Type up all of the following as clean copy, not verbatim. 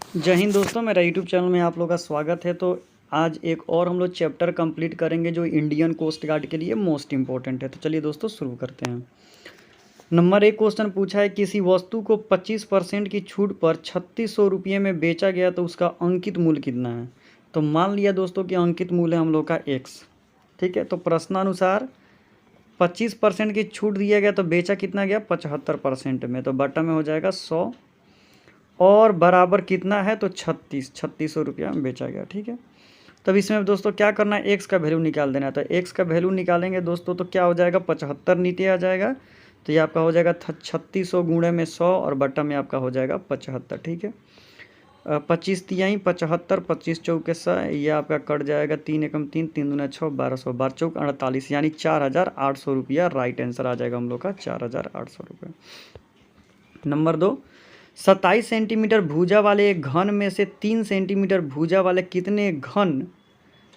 जय हिंद दोस्तों, मेरा यूट्यूब चैनल में आप लोगों का स्वागत है। तो आज एक और हम लोग चैप्टर कंप्लीट करेंगे जो इंडियन कोस्ट गार्ड के लिए मोस्ट इंपॉर्टेंट है। तो चलिए दोस्तों शुरू करते हैं। नंबर 1 क्वेश्चन पूछा है, किसी वस्तु को 25% की छूट पर 3600 रुपये में बेचा गया तो उसका अंकित मूल्य कितना है। तो मान लिया दोस्तों कि अंकित मूल्य है हम लोग का x। ठीक है, तो प्रश्नानुसार 25% की छूट दिया गया तो बेचा कितना गया 75% में, तो बटा में हो जाएगा 100 और बराबर कितना है तो 3600 रुपया में बेचा गया। ठीक है, तब इसमें दोस्तों क्या करना है, एक्स का वैल्यू निकाल देना है। तो एक्स का वैल्यू निकालेंगे दोस्तों तो क्या हो जाएगा 75 नीचे आ जाएगा, तो ये आपका हो जाएगा 3600 गुणे में 100 और बटा में आपका हो जाएगा 75। ठीक है, 25 तिहाई 75, 25 चौके 100, ये आपका कट जाएगा 3 एकम 3, 3 दूना 6, 1200, 12 चौक 48, यानी 4800 रुपया राइट आंसर आ जाएगा हम लोग का 4800 रुपये। नंबर 2, 27 सेंटीमीटर भुजा वाले एक घन में से 3 सेंटीमीटर भुजा वाले कितने घन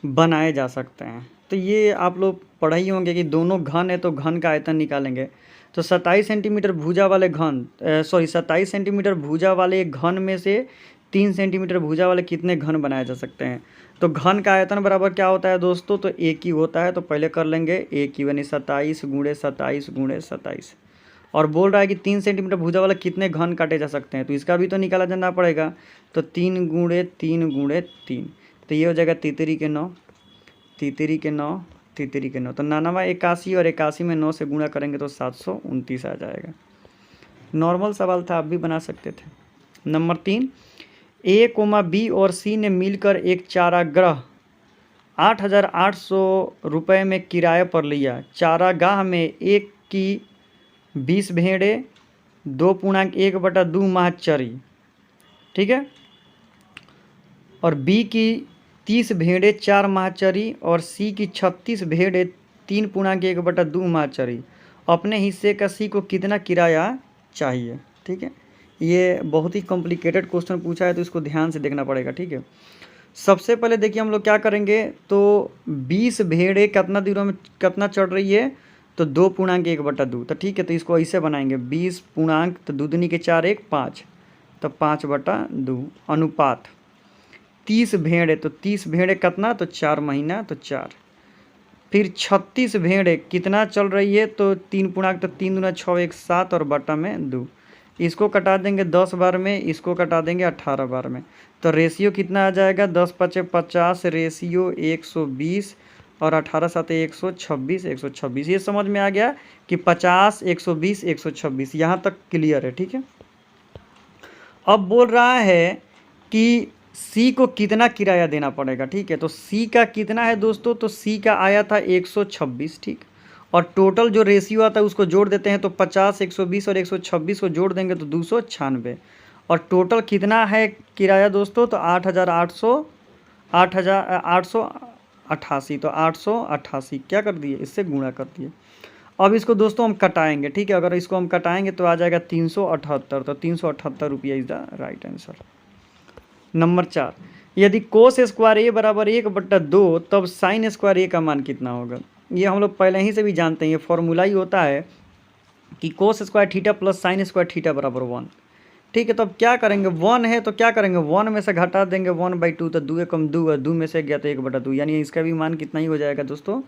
बनाए जा सकते हैं। तो ये आप लोग पढ़े ही होंगे कि दोनों घन है तो घन का आयतन निकालेंगे। तो 27 सेंटीमीटर भुजा वाले 27 सेंटीमीटर भुजा वाले एक घन में से 3 सेंटीमीटर भुजा वाले कितने घन बनाए जा सकते हैं। तो घन का आयतन बराबर क्या होता है दोस्तों, तो एक ही होता है। तो पहले कर लेंगे एक ही, यानी 27 गुणे 27 गुणे 27, और बोल रहा है कि 3 सेंटीमीटर भुजा वाला कितने घन काटे जा सकते हैं, तो इसका भी तो निकाला जाना पड़ेगा। तो 3 गुणे 3 गुणे 3, तो ये हो जाएगा तितरी के 9, तितरी के 9, तितरी के 9, तो 99 81 और 81 में 9 से गुणा करेंगे तो 729 आ जाएगा। नॉर्मल सवाल था, आप भी बना सकते थे। नंबर 3, ए कोमा बी और सी ने मिलकर एक चारागाह 8800 रुपये में किराए पर लिया। चारागाह में एक की 20 भेड़ें 2.1/2 माह चरी। ठीक है, और बी की 30 भेड़ें 4 माह चरी और सी की 36 भेड़ें 3.1/2 माह चरी। अपने हिस्से का सी को कितना किराया चाहिए। ठीक है, ये बहुत ही कॉम्प्लिकेटेड क्वेश्चन पूछा है तो इसको ध्यान से देखना पड़ेगा। ठीक है, सबसे पहले देखिए हम लोग क्या करेंगे, तो 20 भेड़ें कितना दिनों में कितना चढ़ रही है, तो 2.1/2। तो ठीक है, तो इसको ऐसे बनाएंगे 20 पूर्णांक, तो दूधनी के 4 1 5, तो 5/2 अनुपात 30 भेड़ है, तो 30 भेड़ कितना, तो 4 महीना, तो 4। फिर 36 भेड़ कितना चल रही है, तो 3 पूर्णांक, तो 3 दूना 6 1 7 और बटा में 2। इसको कटा देंगे 10 बार में, इसको कटा देंगे 18 बार में, तो रेशियो कितना आ जाएगा 10 5 50, रेशियो 120 और 18 7 126, 126। ये समझ में आ गया कि 50 120 126, यहाँ तक क्लियर है। ठीक है, अब बोल रहा है कि सी को कितना किराया देना पड़ेगा। ठीक है, तो सी का कितना है दोस्तों, तो सी का आया था 126। ठीक, और टोटल जो रेशियो आता है उसको जोड़ देते हैं, तो 50 120 और 126 को जोड़ देंगे तो 296, और टोटल कितना है किराया दोस्तों, तो 8,888। तो 888 क्या कर दिए, इससे गुणा कर दिए। अब इसको दोस्तों हम कटाएंगे। ठीक है, अगर इसको हम कटाएंगे तो आ जाएगा 378, तो 378 रुपया is the right answer. Number 4, यदि कोस स्क्वायर ए बराबर 1/2 तब साइन स्क्वायर ए का मान कितना होगा। ये हम लोग पहले ही से भी जानते हैं, ये फॉर्मूला ही होता है कि cos square theta plus sine square theta बराबर 1। ठीक है, तो अब क्या करेंगे, 1 है तो क्या करेंगे 1 में से घटा देंगे 1/2, तो 2 एकम 2 है, 2 में से गया तो 1/2, यानी इसका भी मान कितना ही हो जाएगा दोस्तों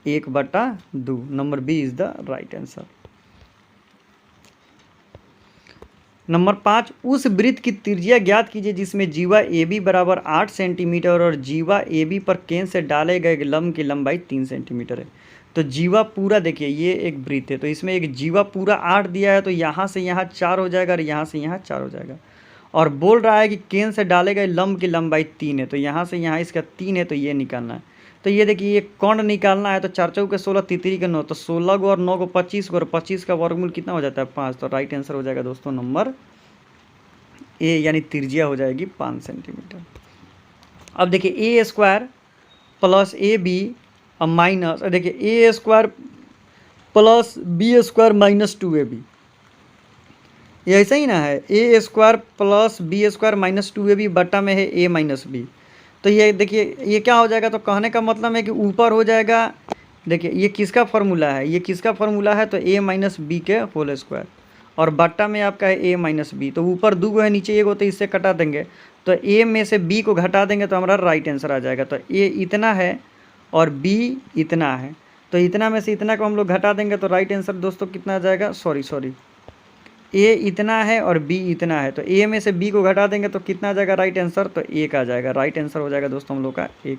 1/2। Number B is the right answer. Number 5, उस वृत्त की त्रिज्या ज्ञात कीजिए जिसमें जीवा ए बी बराबर 8 सेंटीमीटर और जीवा ए बी पर केंद्र से डाले गए लंब की लंबाई 3 सेंटीमीटर है। तो जीवा पूरा देखिए ये एक वृत्त है, तो इसमें एक जीवा पूरा 8 दिया है, तो यहाँ से यहाँ 4 हो जाएगा और यहाँ से यहाँ 4 हो जाएगा। और बोल रहा है कि केंद्र से डाले गए लंब की लंबाई 3 है, तो यहाँ से यहाँ इसका 3 है, तो ये निकालना है। तो ये देखिए ये कर्ण निकालना है, तो 4 चौके 16 तितरी के 9, तो 16 को और 9 को 25 को, और 25 का वर्गमूल कितना हो जाता है 5। तो राइट आंसर हो जाएगा दोस्तों नंबर ए, यानी त्रिज्या हो जाएगी 5 सेंटीमीटर। अब देखिए A square plus A B और माइनस, देखिए A square plus B square minus 2ab, ये ऐसा ही ना है, A square plus B square minus 2ab बटा में है ए माइनस बी। तो ये देखिए ये क्या हो जाएगा, तो कहने का मतलब है कि ऊपर हो जाएगा, देखिए ये किसका फॉर्मूला है, ये किसका फॉर्मूला है, तो ए माइनस बी के होल स्क्वायर, और बट्टा में आपका है ए माइनस बी। तो ऊपर 2 है नीचे 1 होता है, इससे कटा देंगे तो ए में से बी को घटा देंगे तो हमारा राइट आंसर आ जाएगा। तो ए इतना है और बी इतना है, तो इतना में से इतना को हम लोग घटा देंगे तो राइट आंसर दोस्तों कितना आ जाएगा, सॉरी ए इतना है और बी इतना है, तो ए में से बी को घटा देंगे तो कितना आ जाएगा राइट आंसर, तो 1 आ जाएगा। राइट आंसर हो जाएगा दोस्तों हम लोग का 1।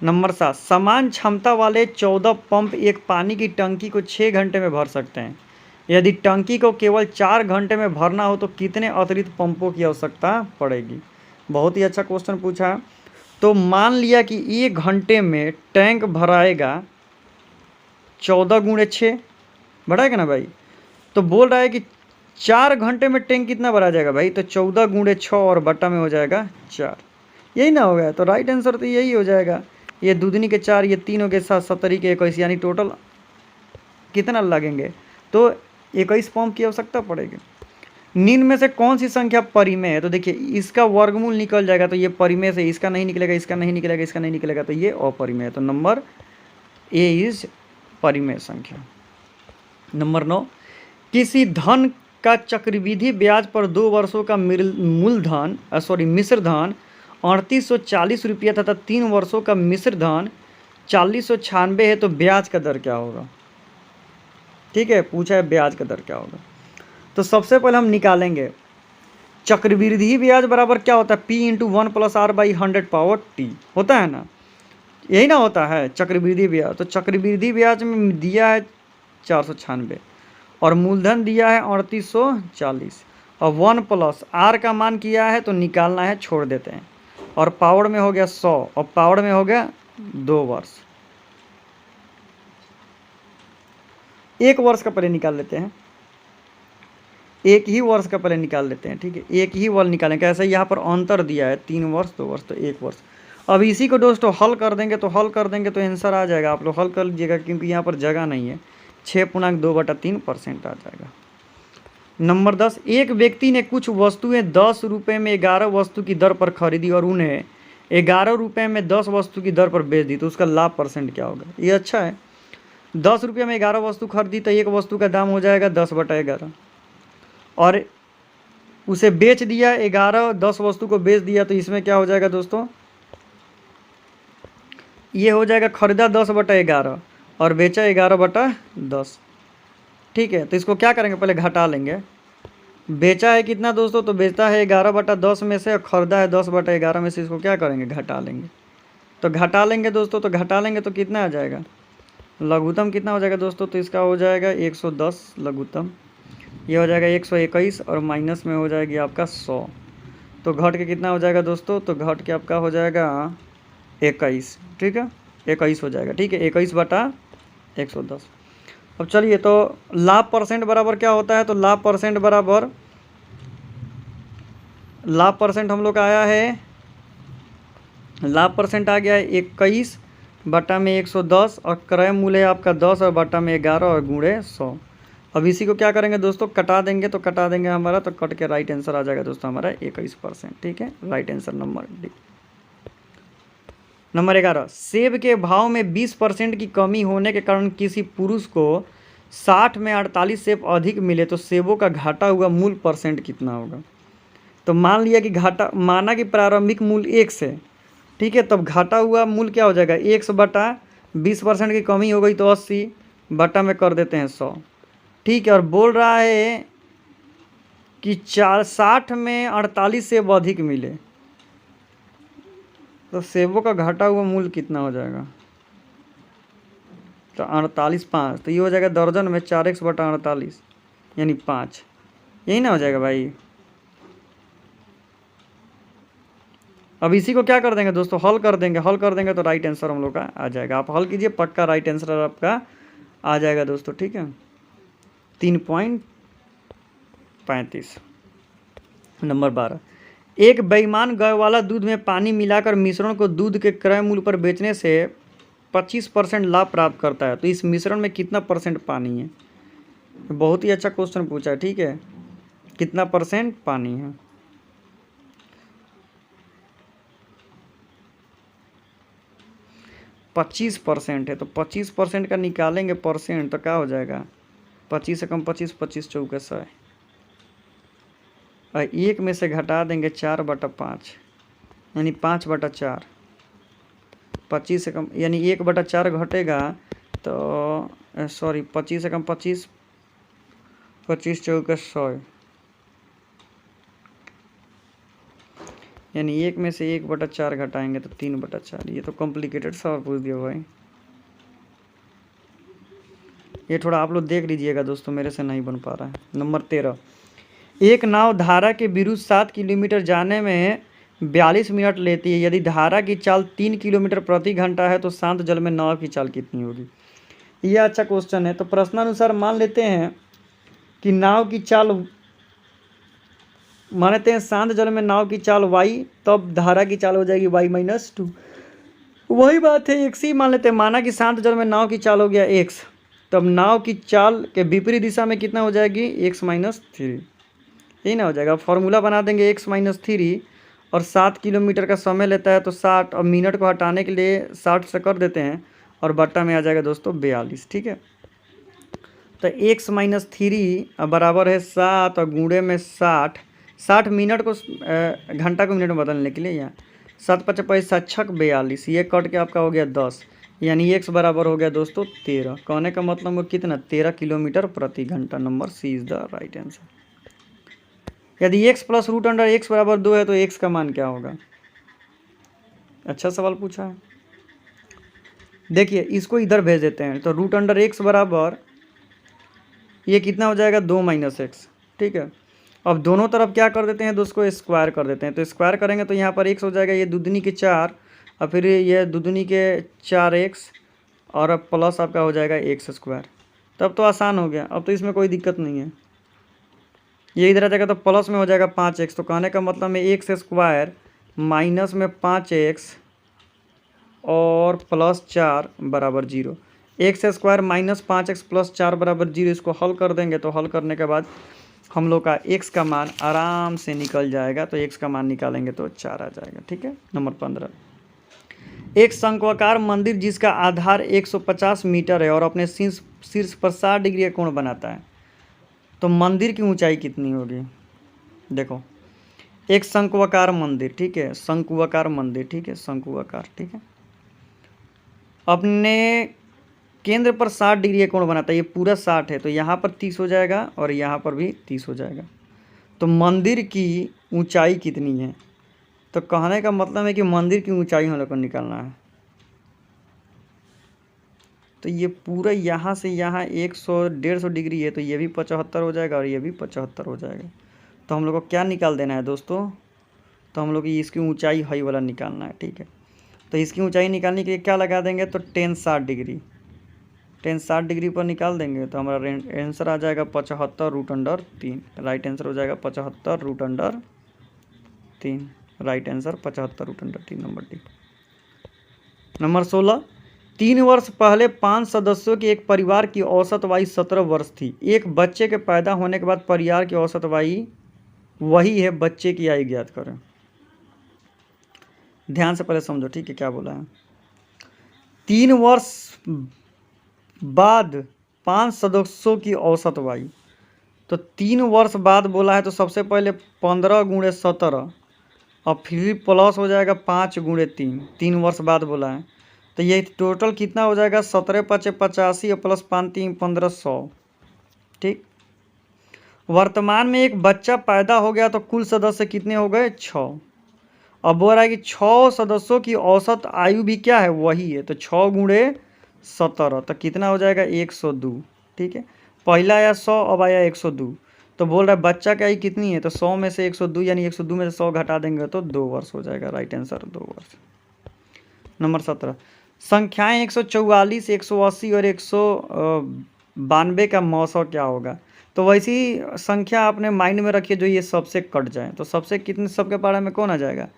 नंबर 7, समान क्षमता वाले 14 पंप एक पानी की टंकी को 6 घंटे में भर सकते हैं। यदि टंकी को केवल 4 घंटे में भरना हो तो कितने अतिरिक्त पंपों की आवश्यकता पड़ेगी। बहुत ही अच्छा क्वेश्चन पूछा है। तो मान लिया कि 1 घंटे में टैंक भराएगा 14 गुणे 6 बढ़ाएगा ना भाई, तो बोल रहा है कि 4 घंटे में टैंक कितना भरा जाएगा भाई, तो 14 गुणे 6 और बट्टा में हो जाएगा 4, यही ना हो गया। तो राइट आंसर तो यही हो जाएगा। ये दूधनी के 4, ये 3 हो गए 7, 70 के 21, यानी टोटल कितना लगेंगे, तो 21 पंप की आवश्यकता पड़ेगी। निम्न में से कौन सी संख्या परिमेय है, तो देखिए इसका वर्गमूल निकल जाएगा तो ये परिमेय से, इसका नहीं निकलेगा, इसका नहीं निकलेगा, इसका नहीं निकलेगा, तो ये अपरिमेय है। तो नंबर ए इज परिमेय संख्या। नंबर 9, किसी धन का चक्रवृद्धि ब्याज पर 2 वर्षों का मूलधन मिश्र धन 3840 रुपया तथा 3 वर्षों का मिश्र धन 4096 है, तो ब्याज का दर क्या होगा। ठीक है, पूछा है ब्याज का दर क्या होगा। तो सबसे पहले हम निकालेंगे चक्रवृद्धि ब्याज बराबर क्या होता है, P × 1 + R/100 पावर T होता है ना, यही ना होता है चक्रवृद्धि ब्याज। तो चक्रवृद्धि ब्याज में दिया है 496 और मूलधन दिया है 3840 और 1 + R का मान किया है तो निकालना है, छोड़ देते हैं, और पावर में हो गया 100 और पावर में हो गया 2 वर्ष। 1 वर्ष का पहले निकाल लेते हैं, 1 ही वर्ष का पहले निकाल लेते हैं। ठीक है, 1 ही वर्ष निकालें, कैसे यहाँ पर अंतर दिया है 3 वर्ष 2 वर्ष, तो 1 वर्ष। अब इसी को दोस्तों हल कर देंगे तो आंसर आ जाएगा। आप लोग हल कर लीजिएगा क्योंकि यहाँ पर जगह नहीं है। 6.2/3% आ जाएगा। नंबर 10, एक व्यक्ति ने कुछ वस्तुएं 10 रुपये में 11 वस्तु की दर पर खरीदी और उन्हें 11 रुपये में 10 वस्तु की दर पर बेच दी, तो उसका लाभ % क्या होगा। ये अच्छा है, 10 रुपये में 11 वस्तु खरीदी तो एक वस्तु का दाम हो जाएगा 10/11 और उसे बेच दिया 10 वस्तु को बेच दिया, तो इसमें क्या हो जाएगा दोस्तों, ये हो जाएगा खरीदा 10/11 और बेचा 11/10। ठीक है, तो इसको क्या करेंगे, पहले घटा लेंगे। बेचा है कितना दोस्तों, तो बेचता है 11/10 में से और खरीदा है 10/11 में से, इसको क्या करेंगे, घटा लेंगे। तो घटा लेंगे दोस्तों, तो घटा लेंगे तो कितना आ जाएगा, लघुत्तम कितना हो जाएगा दोस्तों, तो इसका हो जाएगा 110 लघुत्तम, ये हो जाएगा 121 और माइनस में हो जाएगी आपका 100, तो घट के कितना हो जाएगा दोस्तों, तो घट के आपका हो जाएगा 21। ठीक है, 21 हो जाएगा। ठीक है, 21/110। अब चलिए, तो लाभ % बराबर क्या होता है, तो लाभ % बराबर, लाभ % हम लोग का आया है, लाभ % आ गया है 21/110 और क्रय मूल्य है आपका 10 और बटा में 11 और गुणे 100। अब इसी को क्या करेंगे दोस्तों, कटा देंगे, तो कटा देंगे हमारा, तो कट के राइट आंसर आ जाएगा दोस्तों हमारा 21%। ठीक है, right answer number D. Number 11, सेब के भाव में 20% की कमी होने के कारण किसी पुरुष को 60 में 48 सेब अधिक मिले तो सेबों का घाटा हुआ मूल % कितना होगा। तो मान लिया कि घाटा, माना कि प्रारंभिक मूल्य 1 से, ठीक है, तब घाटा हुआ मूल्य क्या हो जाएगा, 1/20% की कमी हो गई तो 80 बटा में कर देते हैं 100। ठीक है, और बोल रहा है कि 60 में 48 सेब अधिक मिले, तो सेबों का घाटा हुआ मूल्य कितना हो जाएगा, तो 48 5, तो ये हो जाएगा दर्जन में 4x/48 यानी 5, यही ना हो जाएगा भाई। अब इसी को क्या कर देंगे दोस्तों, हल कर देंगे तो राइट आंसर हम लोग का आ जाएगा। आप हल कीजिए, पक्का राइट आंसर आपका आ जाएगा दोस्तों। ठीक है, 3.35। नंबर 12, एक बेईमान गाय वाला दूध में पानी मिलाकर मिश्रण को दूध के क्रय मूल्य पर बेचने से 25% लाभ प्राप्त करता है, तो इस मिश्रण में कितना % पानी है। बहुत ही अच्छा क्वेश्चन पूछा है। ठीक है, कितना % पानी है, %25 है, तो 25% का निकालेंगे % तो क्या हो जाएगा, 25 से कम 25, 25 चौके 100 और 1 में से घटा देंगे 4/5 यानी 5/4। 25 से कम यानी 1/4 घटेगा तो सॉरी 25 से कम 25, 25 चौके 100 यानी 1 में से 1/4 घटाएंगे तो 3/4। ये तो कॉम्प्लिकेटेड सवाल पूछ दिया भाई। ये थोड़ा आप लोग देख लीजिएगा दोस्तों, मेरे से नहीं बन पा रहा है। नंबर 13, एक नाव धारा के विरुद्ध 7 किलोमीटर जाने में 42 मिनट लेती है। यदि धारा की चाल 3 किलोमीटर प्रति घंटा है तो शांत जल में नाव की चाल कितनी होगी। ये अच्छा क्वेश्चन है। तो प्रश्नानुसार मान लेते हैं कि नाव की चाल, मान लेते हैं शांत जल में नाव की चाल y, तब धारा की चाल हो जाएगी y-2। वही बात है, x ही मान लेते हैं। माना कि शांत जल में नाव की चाल हो गया x, तब नाव की चाल के विपरीत दिशा में कितना हो जाएगी x-3। यही ना हो जाएगा। फॉर्मूला बना देंगे x-3 और 7 किलोमीटर का समय लेता है तो 60, और मिनट को हटाने के लिए 60 से कर देते हैं और बट्टा में आ जाएगा दोस्तों 42। ठीक है, तो x-3 बराबर है 7 और गुणे में 60। 60 मिनट को घंटा को मिनट में बदलने के लिए यहाँ 7×5 = 42, ये कट के आपका हो गया 10, यानी x बराबर हो गया दोस्तों 13। कहने का मतलब वो कितना, 13 किलोमीटर प्रति घंटा। Number C is the right answer. यदि x + √x = 2 है तो x का मान क्या होगा। अच्छा सवाल पूछा है। देखिए इसको इधर भेज देते हैं, तो √x बराबर ये कितना हो जाएगा 2 - x। ठीक है, अब दोनों तरफ क्या कर देते हैं दोस्तों, स्क्वायर कर देते हैं। तो स्क्वायर करेंगे तो यहाँ पर x हो जाएगा, ये दूनी के 4 और फिर ये दूनी के 4x और अब प्लस आपका हो जाएगा x²। तब तो आसान हो गया, अब तो इसमें कोई दिक्कत नहीं है। ये इधर आ जाएगा तो प्लस में हो जाएगा 5x। तो कहने का मतलब में x² माइनस में 5x और +4 = 0। x² - 5x + 4 = 0। इसको हल कर देंगे तो हल करने के बाद हम लोग का x का मान आराम से निकल जाएगा। तो x का मान निकालेंगे तो 4 आ जाएगा। ठीक है, नंबर 15, एक शंक्वाकार मंदिर जिसका आधार 150 मीटर है और अपने शीर्ष पर 60 डिग्री का कोण बनाता है, तो मंदिर की ऊंचाई कितनी होगी। देखो एक शंक्वाकार मंदिर, ठीक है, शंक्वाकार मंदिर, ठीक है, शंक्वाकार, ठीक है, अपने केंद्र पर 60 डिग्री का कोण बनाता है। ये पूरा 60 है तो यहाँ पर 30 हो जाएगा और यहाँ पर भी 30 हो जाएगा। तो मंदिर की ऊंचाई कितनी है। तो कहने का मतलब है कि मंदिर की ऊंचाई हम लोग को निकालना है। तो ये पूरा यहाँ से यहाँ 100-150 डिग्री है, तो ये भी 75 हो जाएगा और ये भी 75 हो जाएगा। तो हम लोग को क्या निकाल देना है दोस्तों, तो हम लोग इसकी ऊंचाई हाई वाला निकालना है। ठीक है, तो इसकी ऊंचाई निकालने के लिए क्या लगा देंगे, तो tan 60 डिग्री, tan 60 डिग्री पर निकाल देंगे तो हमारा आंसर आ जाएगा 75√3। राइट आंसर हो जाएगा 75√3। Right answer 75√3, number D. Number 16, 3 वर्ष पहले 5 सदस्यों के एक परिवार की औसत आयु 17 वर्ष थी। एक बच्चे के पैदा होने के बाद परिवार की औसत आयु वही है, बच्चे की आयु ज्ञात करें। ध्यान से पहले समझो, ठीक है, क्या बोला है। 3 वर्ष बाद 5 सदस्यों की औसत आयु, तो 3 वर्ष बाद बोला है तो सबसे पहले 15 × 17 और फिर प्लस हो जाएगा 5 × 3। 3 वर्ष बाद बोला है तो ये टोटल कितना हो जाएगा 17×5 = 85 और +5 × 3 = 1500। ठीक, वर्तमान में एक बच्चा पैदा हो गया तो कुल सदस्य कितने हो गए 6। अब बोल रहा है कि 6 सदस्यों की औसत आयु भी क्या है, वही है। तो 6 × 17 तो कितना हो जाएगा 102। ठीक है, पहला आया 100, अब आया 102। तो बोल रहा है बच्चा की आयु कितनी है, तो 100 में से 102 यानी 102 में से 100 घटा देंगे तो 2 वर्ष हो जाएगा। राइट आंसर 2 वर्ष। नंबर 17, संख्याएं 144, 180 और 192 का मौसा क्या होगा। तो वैसी संख्या आपने माइंड में रखिए जो ये सबसे कट जाए। तो सबसे कितने, सबके पारा में कौन आ जाएगा,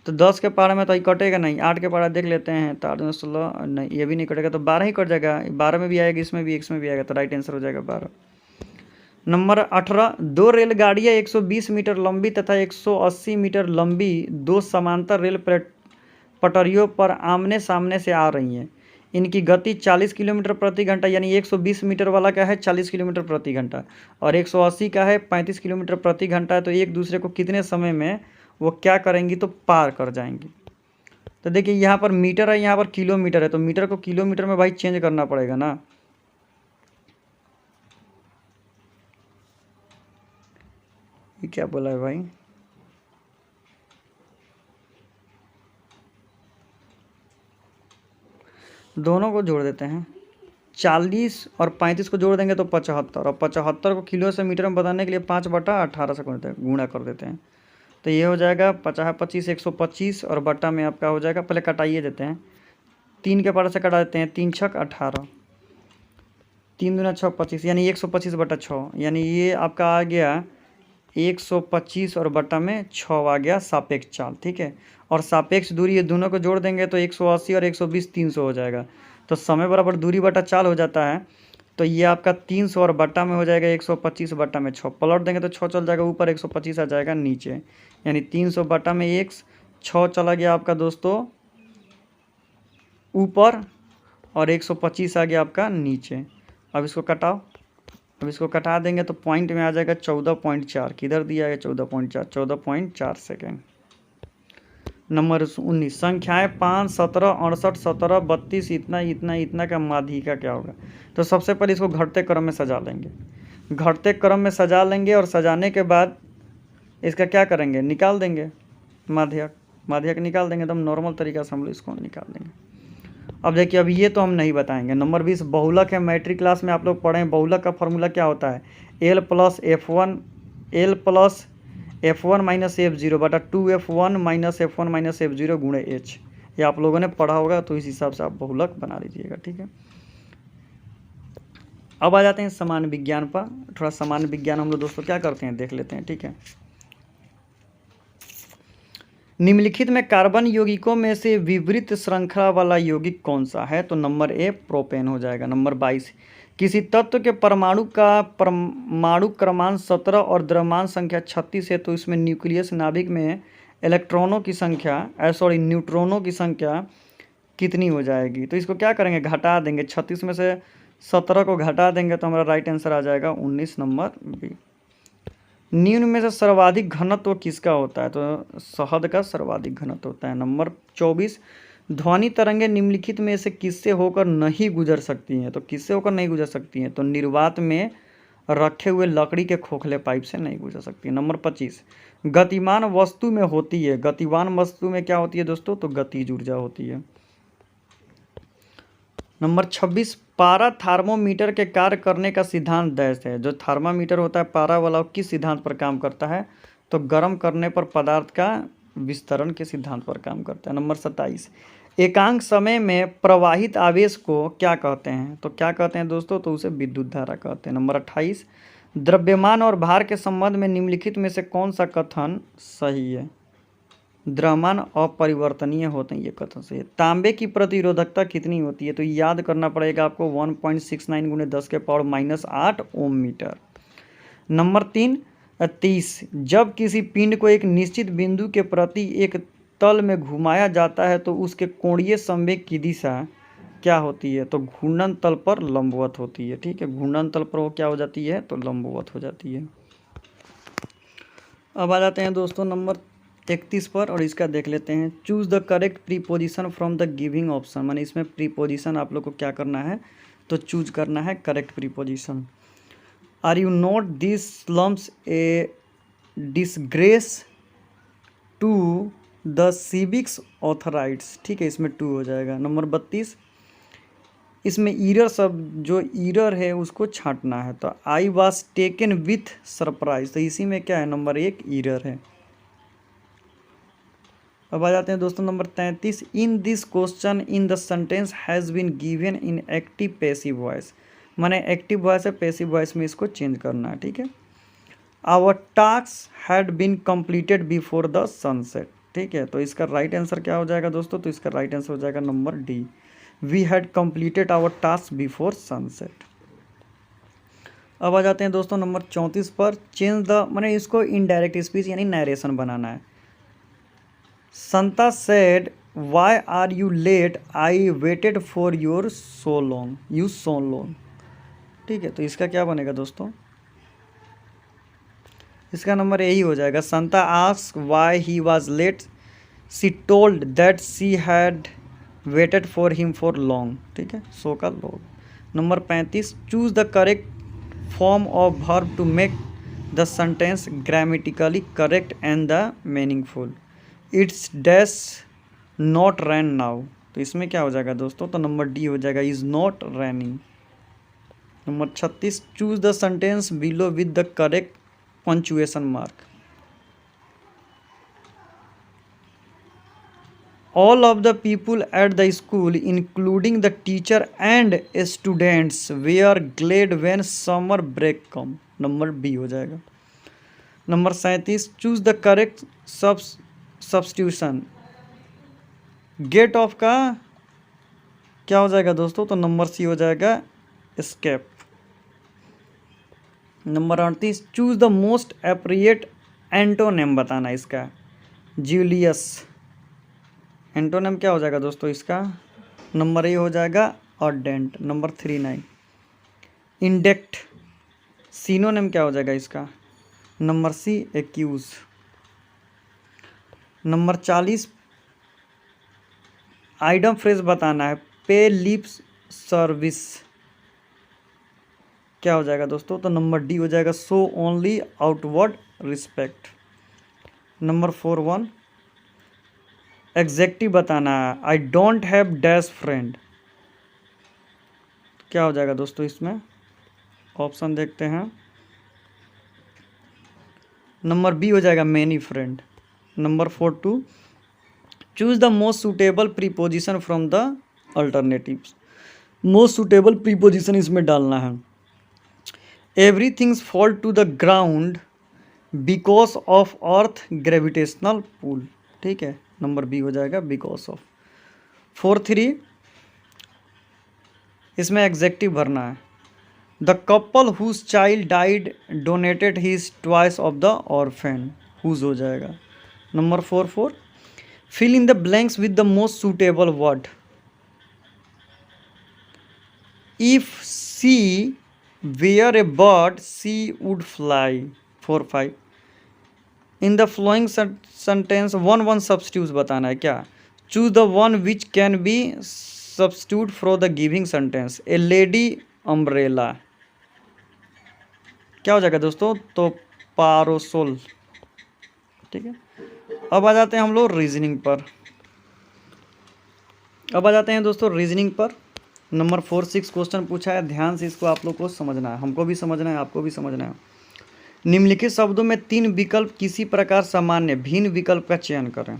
तो 10 के पारा में तो ये कटेगा नहीं। 8 के पारा देख लेते हैं, तो 8 × 16 नहीं, ये भी नहीं कटेगा, तो 12 ही कट जाएगा। 12 में भी आएगा, इसमें भी, इसमें भी आएगा, तो राइट आंसर हो जाएगा 12। नंबर 18, 2 रेलगाड़ियाँ 120 मीटर लंबी तथा 180 मीटर लंबी 2 समांतर रेल पटरियों पर आमने सामने से आ रही हैं। इनकी गति 40 किलोमीटर प्रति घंटा, यानी 120 मीटर वाला क्या है 40 किलोमीटर प्रति घंटा, और 180 का है 35 किलोमीटर प्रति घंटा है। तो एक दूसरे को कितने समय में वो क्या करेंगी, तो पार कर जाएंगी। तो देखिए यहाँ पर मीटर है, यहाँ पर किलोमीटर है, तो मीटर को किलोमीटर में भाई चेंज करना पड़ेगा ना। ये क्या बोला है भाई, दोनों को जोड़ देते हैं। 40 और 35 को जोड़ देंगे तो 75, और 75 को किलो से मीटर में बताने के लिए 5/18 से गुणा कर देते हैं। तो ये हो जाएगा 50 25 125, और बट्टा में आपका हो जाएगा, पहले कटाइए देते हैं, 3 के पार से कटा देते हैं, 3 छक 18, 3 दूना 6 25, यानी 125/6, यानी ये आपका आ गया 125 और बट्टा में 6 आ गया सापेक्ष चाल। ठीक है, और सापेक्ष दूरी ये दोनों को जोड़ देंगे तो 180 और 120 300 हो जाएगा। तो समय बराबर दूरी बटा चाल हो जाता है। तो ये आपका 300 और बट्टा में हो जाएगा 125 बट्टा में 6, पलट देंगे तो 6 चल जाएगा ऊपर, 125 आ जाएगा नीचे, यानी 300 बट्टा में 6 चला गया आपका दोस्तों ऊपर, और 125 आ गया आपका नीचे। अब इसको कटाओ, अब इसको कटा देंगे तो पॉइंट में आ जाएगा 14.4, किधर दिया है 14.4, 14.4 सेकेंड। नंबर 19, संख्याएं 5 17 68 17 32 इतना इतना इतना का माध्यिका क्या होगा। तो सबसे पहले इसको घटते क्रम में सजा लेंगे, घटते क्रम में सजा लेंगे, और सजाने के बाद इसका क्या करेंगे, निकाल देंगे माध्यक, माध्यक निकाल देंगे, एकदम नॉर्मल तरीका से हम लोग इसको निकाल देंगे। अब देखिए, अब ये तो हम नहीं बताएंगे। नंबर 20, बहुलक है। मैट्रिक क्लास में आप लोग पढ़े हैं, बहुलक का फॉर्मूला क्या होता है, L plus F1 minus F0 बटा 2F1 minus F1 minus F0 गुणे H। ये आप लोगों ने पढ़ा होगा, तो इस हिसाब से आप बहुलक बना लीजिएगा। ठीक है, अब आ जाते हैं सामान्य विज्ञान पर। थोड़ा सामान्य विज्ञान हम लोग दोस्तों क्या करते हैं देख लेते हैं। ठीक है, निम्नलिखित में कार्बन यौगिकों में से विपरीत श्रृंखला वाला यौगिक कौन सा है। तो नंबर ए प्रोपेन हो जाएगा। नंबर 22, किसी तत्व के परमाणु का परमाणु क्रमांक 17 और द्रव्यमान संख्या 36 है, तो इसमें न्यूक्लियस नाभिक में इलेक्ट्रॉनों की संख्या न्यूट्रॉनों की संख्या कितनी हो जाएगी। तो इसको क्या करेंगे, घटा देंगे, 36 में से 17 को घटा देंगे तो हमारा राइट आंसर आ जाएगा 19 नंबर बी। निम्न में से सर्वाधिक घनत्व किसका होता है। तो शहद का सर्वाधिक घनत्व होता है। नंबर 24, ध्वनि तरंगें निम्नलिखित में से किससे होकर नहीं गुजर सकती हैं। तो किससे होकर नहीं गुजर सकती हैं, तो निर्वात में रखे हुए लकड़ी के खोखले पाइप से नहीं गुजर सकती। नंबर 25, गतिमान वस्तु में होती है। गतिमान वस्तु में क्या होती है दोस्तों, तो गतिज ऊर्जा होती है। नंबर 26, पारा थर्मोमीटर के कार्य करने का सिद्धांत डैश है। जो थर्मामीटर होता है पारा वाला, वो किस सिद्धांत पर काम करता है, तो गर्म करने पर पदार्थ का विस्तरण के सिद्धांत पर काम करता है। नंबर 27, एकांक समय में प्रवाहित आवेश को क्या कहते हैं। तो क्या कहते हैं दोस्तों, तो उसे विद्युत धारा कहते हैं। नंबर 28, द्रव्यमान और भार के संबंध में निम्नलिखित में से कौन सा कथन सही है। द्रव्यमान अपरिवर्तनीय होते हैं, ये कथन सही है। तांबे की प्रतिरोधकता कितनी होती है, तो याद करना पड़ेगा आपको 1.69 × 10⁻⁸ ओम मीटर। नंबर 30, जब किसी पिंड को एक निश्चित बिंदु के प्रति एक तल में घुमाया जाता है तो उसके कोणीय संवेग की दिशा क्या होती है, तो घूर्णन तल पर लंबवत होती है। ठीक है, घूर्णन तल पर वो क्या हो जाती है, तो लंबवत हो जाती है। अब आ जाते हैं दोस्तों नंबर 31 पर, और इसका देख लेते हैं। Choose the correct preposition from the giving option. माने इसमें प्रीपोजिशन आप लोग को क्या करना है, तो चूज करना है correct preposition. Are you not this slums a disgrace to the civics authorities. ठीक है, इसमें 2 हो जाएगा। नंबर 32, इसमें ईरर सब जो ईरर है उसको छांटना है। तो I was taken with surprise, तो इसी में क्या है, नंबर 1 ईरर है। अब आ जाते हैं दोस्तों number 33, in this question in the sentence has been given in active passive voice. माने एक्टिव वॉइस है, पैसिव वॉइस में इसको चेंज करना है। ठीक है, our task had been completed before the sunset. ठीक है, तो इसका राइट आंसर क्या हो जाएगा दोस्तों, तो इसका राइट आंसर हो जाएगा number D, we had completed our task before sunset. अब आ जाते हैं दोस्तों नंबर 34 पर, चेंज द, मैंने इसको इनडायरेक्ट स्पीच यानी नरेशन बनाना है। Santa said why are you late, I waited for your so long, you so long. ठीक है, तो इसका क्या बनेगा दोस्तों, इसका नंबर यही हो जाएगा। Santa ask why he was late, she told that she had waited for him for long. ठीक है, सो का long. Number 35, choose the correct form of verb to make the sentence grammatically correct and the meaningful. It's dash not ran now, तो इसमें क्या हो जाएगा दोस्तों, तो नंबर डी हो जाएगा, is not raining. Number 36, choose the sentence below with the correct punctuation mark. All of the people at the school, including the teacher and students, were glad when summer break come. Number B हो जाएगा। Number 37, choose the correct substitution. Get off का क्या हो जाएगा दोस्तों, तो number सी हो जाएगा, escape. Number 38, choose the most appropriate antonym बताना इसका। जूलियस, एंटोनिम क्या हो जाएगा दोस्तों इसका, नंबर ए हो जाएगा, ऑर्डेंट। नंबर 39, इंडेक्ट, सिनोनिम क्या हो जाएगा इसका, number C, accuse. Number 40, item phrase बताना है, पे लिप सर्विस, क्या हो जाएगा दोस्तों, तो नंबर डी हो जाएगा, show only outward respect. Number 41, executive बताना है, I don't have dash friend, क्या हो जाएगा दोस्तों इसमें, ऑप्शन देखते हैं, नंबर बी हो जाएगा, many friend. Number 42, choose the most suitable preposition from the alternatives. Most suitable preposition इसमें डालना है, everythings fall to the ground because of earth gravitational pull. ठीक है, नंबर बी हो जाएगा, बिकॉज ऑफ। 43, इसमें एग्जेक्टिव भरना है, the couple whose child died donated his twice of the orphan, whose हो जाएगा। Number 44, fill in the blanks with the most suitable word. If she were a bird she would fly. 45, in the following sentence one substitute बताना है, क्या, choose the one which can be substitute for the giving sentence, a lady umbrella, क्या हो जाएगा दोस्तों, तो पारोसोल। ठीक है, अब आ जाते हैं हम लोग रीजनिंग पर। अब आ जाते हैं दोस्तों रीजनिंग पर। नंबर 46 क्वेश्चन पूछा है, ध्यान से इसको आप लोग को समझना है, हमको भी समझना है, आपको भी समझना है। निम्नलिखित शब्दों में 3 विकल्प किसी प्रकार सामान्य भिन्न विकल्प का चयन करें।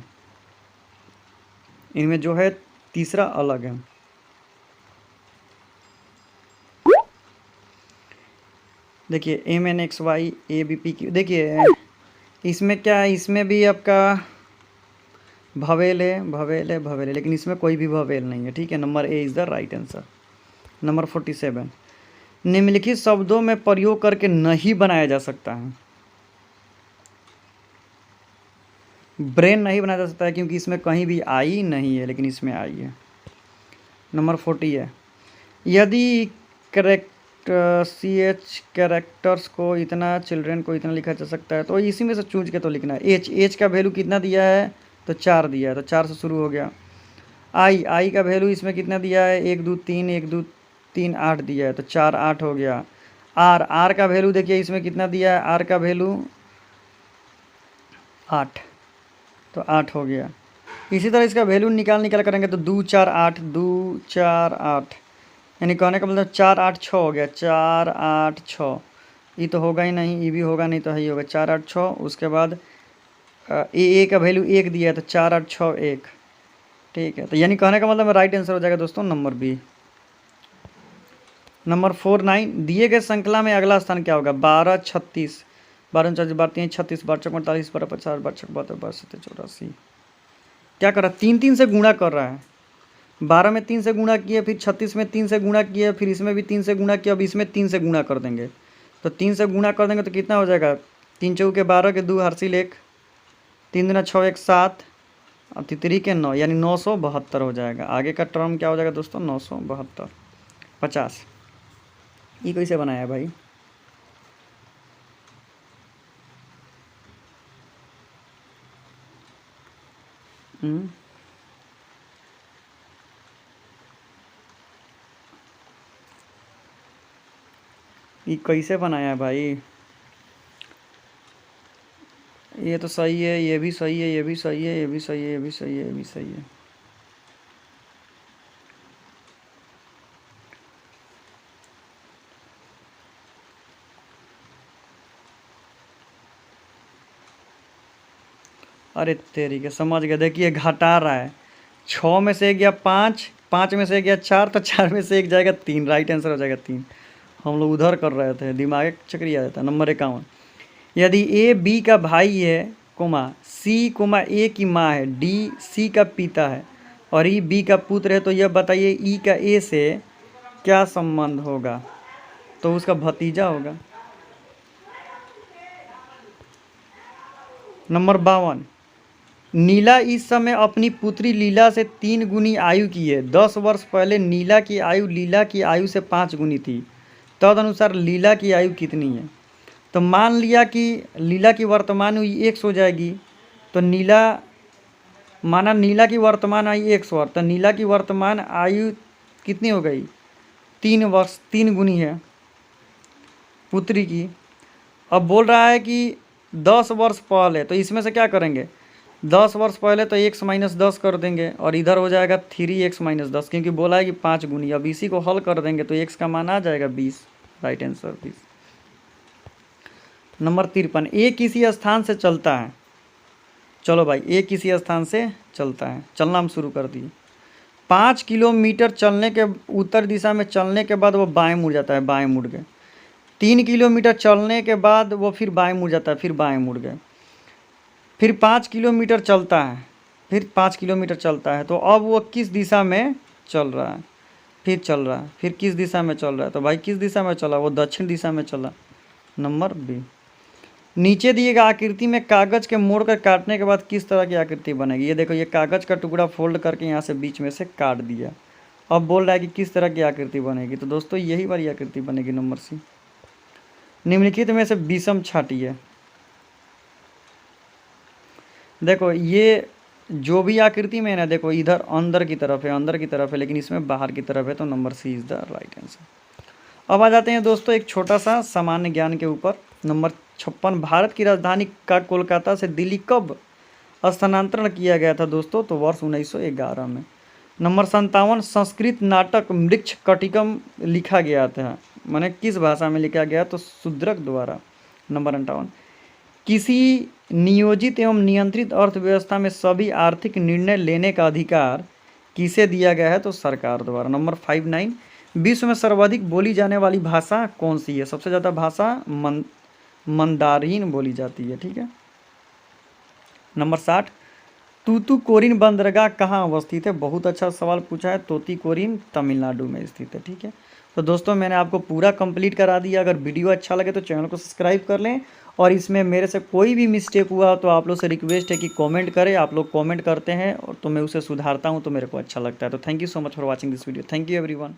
इनमें जो है तीसरा अलग है। देखिए MNXY ABPQ, देखिए इसमें क्या है, इसमें भी आपका भवेल है, लेकिन इसमें कोई भी भवेल नहीं है। ठीक है, number A is the right answer. Number 47, निम्नलिखित शब्दों में प्रयोग करके नहीं बनाया जा सकता है। ब्रेन नहीं बनाया जा सकता है क्योंकि इसमें कहीं भी आई नहीं है, लेकिन इसमें आई है। नंबर 40 है, यदि CH कैरेक्टर्स को इतना, चिल्ड्रेन को इतना लिखा जा सकता है, तो इसी में से चूज के तो लिखना है। एच का वैल्यू कितना दिया है, तो 4 दिया है, तो 4 से शुरू हो गया। आई का वैल्यू इसमें कितना दिया है, 1 2 3 1 2 3 8 दिया है, तो 4 8 हो गया। आर का वैल्यू देखिए इसमें कितना दिया है, आर का वैल्यू 8, तो 8 हो गया। इसी तरह इसका वैल्यू निकाल करेंगे तो 2 4 8 2 4 8, यानी कहने का मतलब 4 8 6 हो गया, 4 8 6। ये तो होगा ही नहीं, ये भी होगा नहीं, तो यही होगा 4 8 6। उसके बाद ए का वैल्यू 1 दिया है, तो 4 8 6 1। ठीक है, तो यानी कहने का मतलब राइट आंसर हो जाएगा दोस्तों नंबर बी। नंबर 49, दिए गए श्रृंखला में अगला स्थान क्या होगा, 12 36 12 40 12 3 36 12 4 48 12 50 12 6 72 12 7 84। क्या कर रहा है, 3 3 से गुणा कर रहा है। 12 में 3 से गुणा किया, फिर 36 में 3 से गुणा किया, फिर इसमें भी 3 से गुणा किया, अब इसमें 3 से गुणा कर देंगे। तो 3 से गुणा कर देंगे तो कितना हो जाएगा, 3 चौके 12 के 2 हासिल 1, 3 दूना 6 1 7 और तितरी के 9 यानी 972 हो जाएगा। आगे का टर्म क्या हो जाएगा दोस्तों? 972 50। ये कैसे बनाया है भाई? ये कैसे बनाया है भाई? ये तो सही है, ये भी सही है, ये भी सही है, ये भी सही है, ये भी सही है, ये भी सही है। अरे तेरी के, समझ गया। देखिए घटा रहा है, 6 में से एक गया 5, 5 में से एक गया 4, तो 4 में से एक जाएगा 3, राइट आंसर हो जाएगा 3। हम लोग उधर कर रहे थे, दिमाग चक्री आ जाता है। नंबर 51, यदि ए बी का भाई है, कोमा सी कोमा ए की माँ है, डी सी का पिता है और ई बी का पुत्र है, तो यह बताइए ई का ए से क्या संबंध होगा? तो उसका भतीजा होगा। नंबर 52, नीला इस समय अपनी पुत्री लीला से 3 गुनी आयु की है। 10 वर्ष पहले नीला की आयु लीला की आयु से 5 गुनी थी, तदनुसार लीला की आयु कितनी है? तो मान लिया कि लीला की वर्तमान आयु 100 हो जाएगी, तो नीला की वर्तमान आयु 100, तो नीला की वर्तमान आयु कितनी हो गई? 3 वर्ष, 3 गुनी है पुत्री की। अब बोल रहा है कि 10 वर्ष पहले, तो इसमें से क्या करेंगे? 10 वर्ष पहले तो x - 10 कर देंगे और इधर हो जाएगा 3x - 10, क्योंकि बोला है कि 5 गुनी। अब इसी को हल कर देंगे तो x का मान आ जाएगा 20, राइट आंसर 20। नंबर 53, ए किसी स्थान से चलता है। चलो भाई, ए किसी स्थान से चलता है, चलना हम शुरू कर दिए। 5 किलोमीटर चलने के उत्तर दिशा में चलने के बाद वो बाएं मुड़ जाता है, बाएं मुड़ गए। 3 किलोमीटर चलने के बाद वो फिर बाएं मुड़ जाता है, फिर बाएं मुड़ गए। फिर 5 किलोमीटर चलता है, फिर 5 किलोमीटर चलता है, तो अब वो किस दिशा में चल रहा है? फिर चल रहा है, फिर किस दिशा में चल रहा है? तो भाई किस दिशा में चला? वो दक्षिण दिशा में चला। Number B. नीचे दिए गए आकृति में कागज़ के मोड़ कर काटने के बाद किस तरह की आकृति बनेगी? ये देखो, ये कागज़ का टुकड़ा फोल्ड करके यहाँ से बीच में से काट दिया। अब बोल रहा है कि किस तरह की आकृति बनेगी? तो दोस्तों यही वाली आकृति बनेगी, नंबर सी। निम्नलिखित में से विषम छाटी है। देखो ये जो भी आकृति में है ना, देखो इधर अंदर की तरफ है, अंदर की तरफ है, लेकिन इसमें बाहर की तरफ है, तो number C is the right answer. अब आ जाते हैं दोस्तों एक छोटा सा सामान्य ज्ञान के ऊपर। नंबर 56, भारत की राजधानी का कोलकाता से दिल्ली कब स्थानांतरण किया गया था दोस्तों? तो वर्ष 1911 में। नंबर 57, संस्कृत नाटक मृक्ष कटिकम लिखा गया था, माने किस भाषा में लिखा गया? तो शूद्रक द्वारा। नंबर 58, किसी नियोजित एवं नियंत्रित अर्थव्यवस्था में सभी आर्थिक निर्णय लेने का अधिकार किसे दिया गया है? तो सरकार द्वारा। नंबर 59, विश्व में सर्वाधिक बोली जाने वाली भाषा कौन सी है? सबसे ज़्यादा भाषा मंदारिन बोली जाती है, ठीक है। नंबर 60, तूतुकोरिन बंदरगाह कहाँ अवस्थित है? बहुत अच्छा सवाल पूछा है। तूतीकोरिन तमिलनाडु में स्थित है, ठीक है। तो दोस्तों मैंने आपको पूरा कंप्लीट करा दिया। अगर वीडियो अच्छा लगे तो चैनल को सब्सक्राइब कर लें, और इसमें मेरे से कोई भी मिस्टेक हुआ तो आप लोग से रिक्वेस्ट है कि कमेंट करें। आप लोग कमेंट करते हैं और तो मैं उसे सुधारता हूं, तो मेरे को अच्छा लगता है। तो thank you so much for watching this video. Thank you everyone.